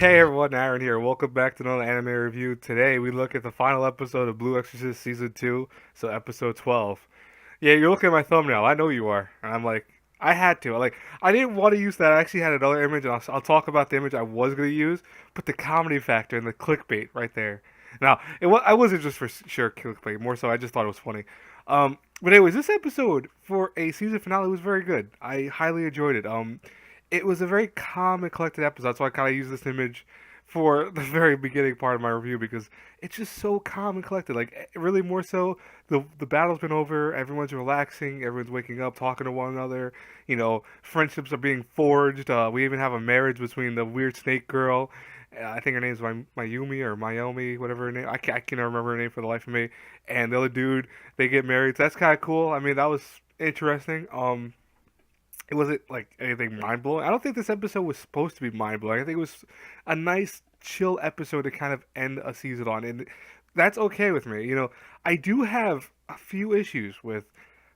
Hey everyone, Aaron here. Welcome back to another anime review. Today we look at the final episode of Blue Exorcist Season 2, so episode 12. Yeah, you're looking at my thumbnail. I know you are. And I'm like, I had to. I didn't want to use that. I actually had another image, and I'll talk about the image I was going to use, but the comedy factor and the clickbait right there. Now, I wasn't just for sure clickbait, more so I just thought it was funny. But anyways, this episode for a season finale was very good. I highly enjoyed it. It was a very calm and collected episode, so I kind of use this image for the very beginning part of my review because it's just so calm and collected. Really more so, the battle's been over, everyone's relaxing, everyone's waking up, talking to one another. Friendships are being forged. We even have a marriage between the weird snake girl. I think her name's Mayumi or Mayomi, whatever her name. I can't remember her name for the life of me. And the other dude, they get married. So that's kind of cool. I mean, that was interesting. It wasn't like anything mind blowing. I don't think this episode was supposed to be mind blowing. I think it was a nice, chill episode to kind of end a season on, and that's okay with me. I do have a few issues with,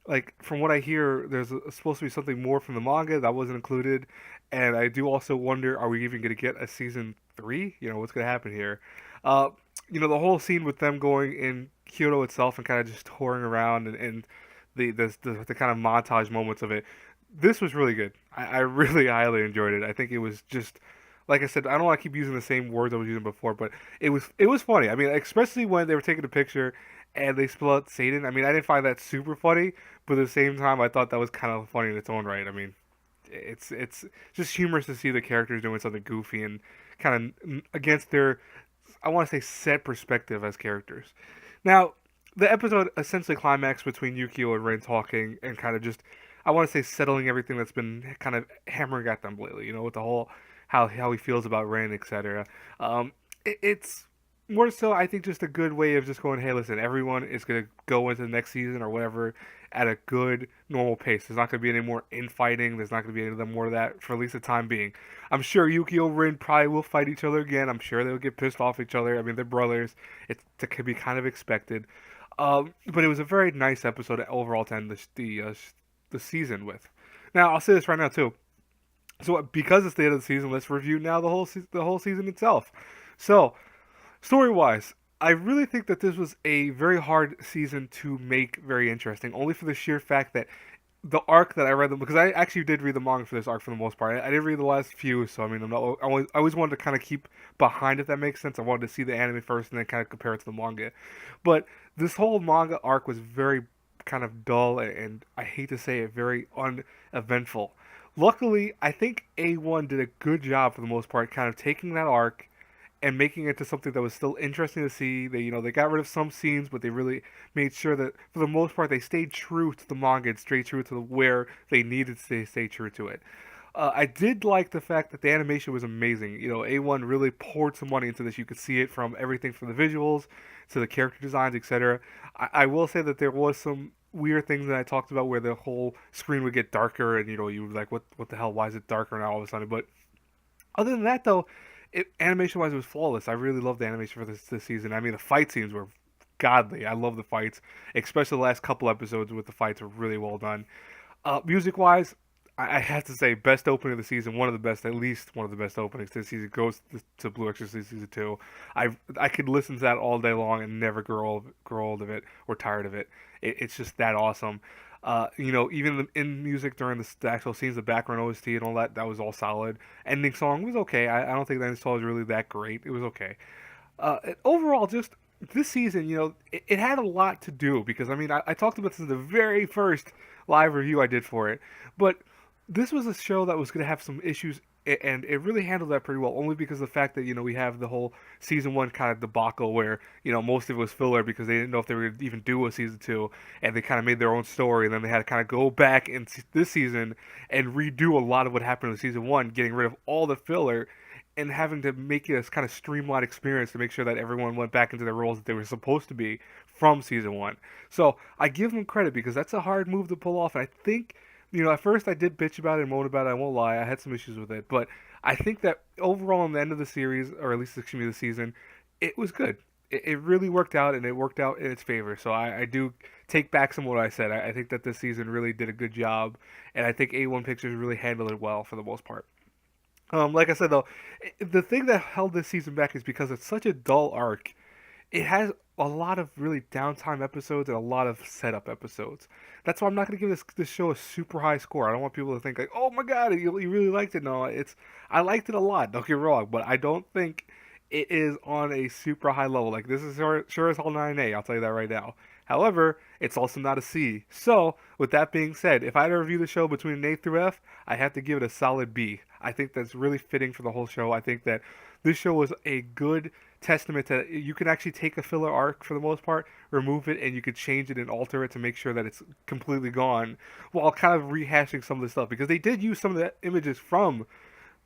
like, from what I hear, supposed to be something more from the manga that wasn't included, and I do also wonder, are we even going to get a season three? What's going to happen here? Uh, the whole scene with them going in Kyoto itself and kind of just touring around and the kind of montage moments of it, this was really good. I really highly enjoyed it. I think it was just, like I said, I don't want to keep using the same words I was using before, but it was funny. I mean, especially when they were taking a picture and they spell out Satan. I mean, I didn't find that super funny, but at the same time, I thought that was kind of funny in its own right. I mean, it's just humorous to see the characters doing something goofy and kind of against their, I want to say, set perspective as characters. Now, the episode essentially climaxed between Yukio and Rin talking and kind of just, I want to say, settling everything that's been kind of hammering at them lately. With the whole how he feels about Rin, etc. It's more so, I think, just a good way of just going, hey, listen, everyone is gonna go into the next season or whatever at a good normal pace. There's not gonna be any more infighting. There's not gonna be any more of that for at least the time being. I'm sure Yukio and Rin probably will fight each other again. I'm sure they'll get pissed off at each other. I mean, they're brothers. It could be kind of expected. But it was a very nice episode overall to end the season with. Now, I'll say this right now too. So because it's the end of the season, let's review now the whole season itself. So, story wise, I really think that this was a very hard season to make very interesting, only for the sheer fact that the arc that I read them, because I actually did read the manga for this arc for the most part. I didn't read the last few, so I mean, I always wanted to kind of keep behind, if that makes sense. I wanted to see the anime first and then kind of compare it to the manga. But this whole manga arc was very kind of dull and I hate to say it, very uneventful. Luckily, I think A1 did a good job for the most part, kind of taking that arc and making it to something that was still interesting to see. They got rid of some scenes, but they really made sure that for the most part they stayed true to the manga and stayed true to where they needed to stay true to it. I did like the fact that the animation was amazing. A1 really poured some money into this. You could see it from everything from the visuals to the character designs, etc. I will say that there was some weird things that I talked about where the whole screen would get darker and you were like, what the hell, why is it darker now all of a sudden? But other than that, though, animation wise, it was flawless. I really loved the animation for this season. I mean, the fight scenes were godly. I love the fights, especially the last couple episodes with the fights were really well done. Music wise, I have to say, best opening of the season, one of the best, at least one of the best openings this season goes to Blue Exorcist season two. I could listen to that all day long and never grow old of it or tired of it. It's just that awesome. Even in music during the actual scenes, the background OST and all that, that was all solid. Ending song was okay. I don't think the ending song was really that great. It was okay. Overall, just this season, it had a lot to do because I mean, I talked about this in the very first live review I did for it, but this was a show that was going to have some issues, and it really handled that pretty well. Only because of the fact that we have the whole season one kind of debacle where most of it was filler because they didn't know if they were going to even do a season two, and they kind of made their own story, and then they had to kind of go back in this season and redo a lot of what happened in season one, getting rid of all the filler and having to make it a kind of streamlined experience to make sure that everyone went back into their roles that they were supposed to be from season one. So I give them credit because that's a hard move to pull off. And I think, at first I did bitch about it and moan about it. I won't lie, I had some issues with it, but I think that overall, in the end of the series, or at least excuse me, the season, it was good. It really worked out, and it worked out in its favor. So I do take back some of what I said. I think that this season really did a good job, and I think A1 Pictures really handled it well for the most part. Like I said though, the thing that held this season back is because it's such a dull arc. It has a lot of really downtime episodes and a lot of setup episodes. That's why I'm not gonna give this show a super high score. I don't want people to think like, oh my god, you really liked it. No, it's I liked it a lot. Don't get me wrong, but I don't think it is on a super high level. Like this is sure as hell 9A. I'll tell you that right now. However, it's also not a C. So, with that being said, if I had to review the show between an A through F, I have to give it a solid B. I think that's really fitting for the whole show. I think that this show was a good testament to you can actually take a filler arc for the most part, remove it, and you could change it and alter it to make sure that it's completely gone, while kind of rehashing some of the stuff because they did use some of the images from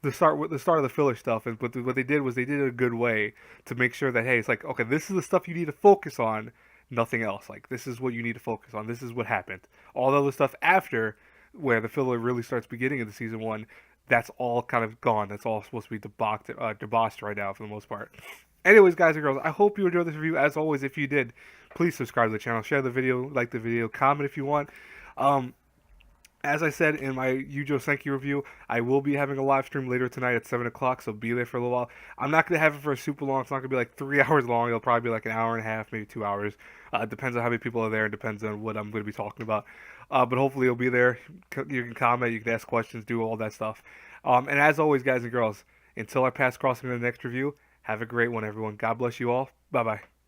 the start of the filler stuff, and but what they did was they did it a good way to make sure that hey, it's like okay, this is the stuff you need to focus on, nothing else. Like this is what you need to focus on. This is what happened. All the other stuff after, where the filler really starts beginning in the season one, that's all kind of gone. That's all supposed to be debauched right now for the most part. Anyways, guys and girls, I hope you enjoyed this review. As always, if you did, please subscribe to the channel, share the video, like the video, comment if you want. Um, as I said in my Yujo Senki review, I will be having a live stream later tonight at 7 o'clock, so be there for a little while. I'm not going to have it for super long. It's not going to be like 3 hours long. It'll probably be like an hour and a half, maybe 2 hours. It depends on how many people are there and depends on what I'm going to be talking about. But hopefully you'll be there. You can comment, you can ask questions, do all that stuff. And as always, guys and girls, until I pass crossing to the next review, have a great one, everyone. God bless you all. Bye-bye.